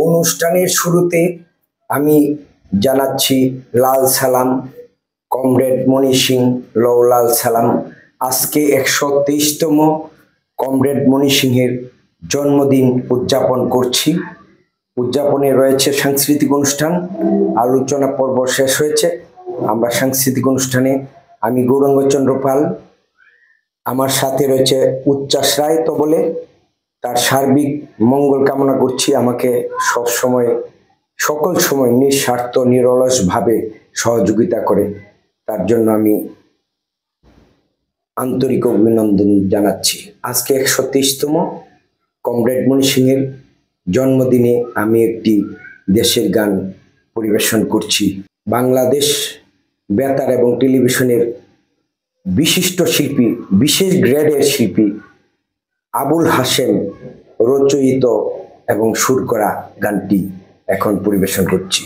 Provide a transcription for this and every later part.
অনুষ্ঠানের শুরুতে আমি জানাচ্ছি লাল সালাম কমরেড মনি সিং লাল সালাম। আজকে 123তম কমরেড মনি সিংহের জন্মদিন উদযাপন করছি। উদযাপনে রয়েছে সাংস্কৃতিক অনুষ্ঠান, আলোচনা পর্ব শেষ হয়েছে। আমরা সাংস্কৃতিক অনুষ্ঠানে আমি গৌরাঙ্গচন্দ্র পাল, আমার সাথে রয়েছে উচ্ছ্বাস রায় তবলে। তার সার্বিক মঙ্গল কামনা করছি, আমাকে সকল সময় নিঃস্বার্থ নিরলসভাবে সহযোগিতা করে, তার জন্য আমি আন্তরিক অভিনন্দন জানাচ্ছি। আজকে 123তম কমরেড মনি সিংহের জন্মদিনে আমি একটি দেশের গান পরিবেশন করছি। বাংলাদেশ বেতার এবং টেলিভিশনের বিশিষ্ট শিল্পী, বিশেষ গ্রেডের শিল্পী আবুল হাশেম রচয়িত এবং সুর করা গানটি এখন পরিবেশন করছি।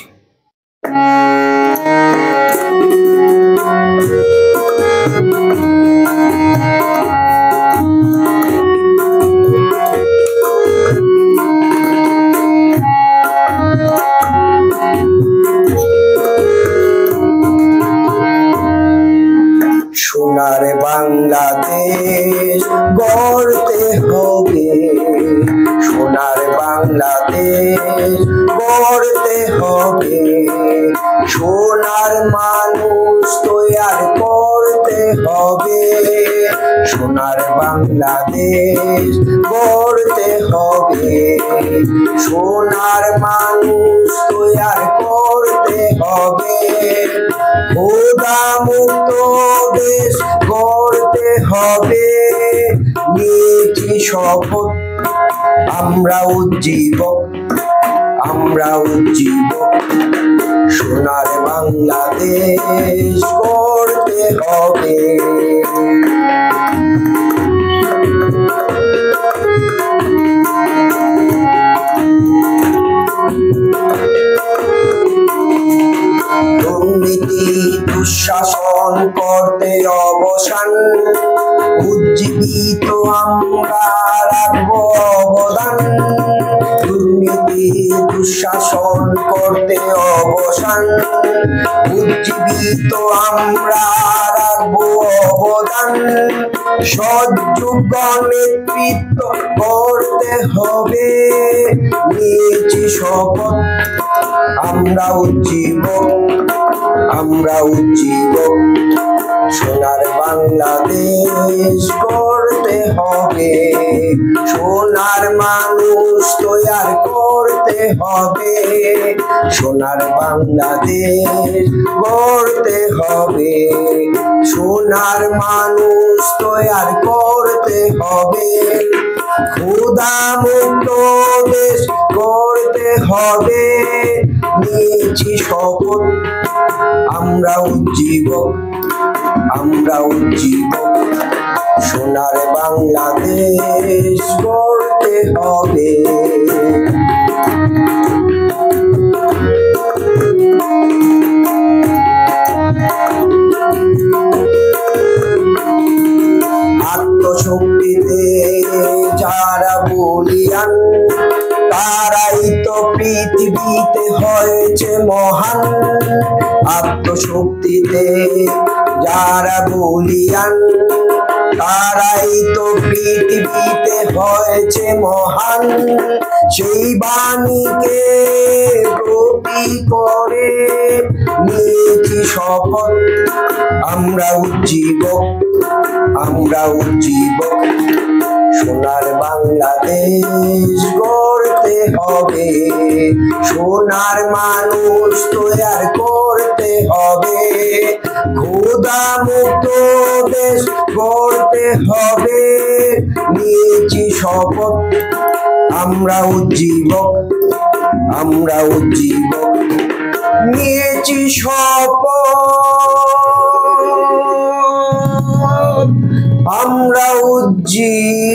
সোনার বাংলাদেশ গড়তে হবে, সোনার বাংলাদেশ গড়তে হবে, সোনার মানুষ তৈয়ার করতে হবে, সোনার বাংলাদেশ গড়তে হবে, সোনার মানুষ তৈয়ার করতে হবে, খোদা মুক্ত দেশ গড়তে হবে, নিয়েছি শপথ আমরা উজ্জীবক, আমরা উজ্জীবক, সোনার বাংলাদেশ গড়তে হবে। দুর্নীতি দুঃশাসন করতে অবসান, উজ্জীবিত আমরা রাখবো অবদান, দুর্নীতি দুঃশাসন করতে অবসান, উজ্জীবিত আমরা রাখবো অবদান, সৎযোগ্য নেতৃত্ব করতে হবে, নিয়েছি শপথ আমরা উজ্জীবক, আমরা উজ্জীবক, সোনার বাংলাদেশ গড়তে হবে, সোনার মানুষ তৈয়ার করতে হবে, সোনার বাংলাদেশ গড়তে হবে, সোনার মানুষ তৈয়ার করতে হবে, খোদা মুক্ত দেশ গড়তে হবে, নিয়েছি শপথ আমরা উজ্জীবক, আমরা উজ্জীবক, সোনার বাংলাদেশ গড়তে হবে। আত্মশক্তিতে যারা বলিয়ান, তারাই তো পৃথিবীতে হয়েছে মহান, আত্মশক্তিতে যারা বলিয়ান, তারাই তো পৃথিবীতে হয়েছে মহান, সেই বাণীকে কপি করে নিয়েছি শপথ আমরা উজ্জীবক, আমরা উজ্জীবক, সোনার বাংলাদেশ গড়তে হবে, সোনার মানুষ তৈয়ার করতে হবে, খোদা মুক্ত দেশ গড়তে হবে, নিয়েছি শপথ আমরা উজ্জীবক, আমরা উজ্জীবক, নিয়েছি শপথ আমরা উজ্জীবক।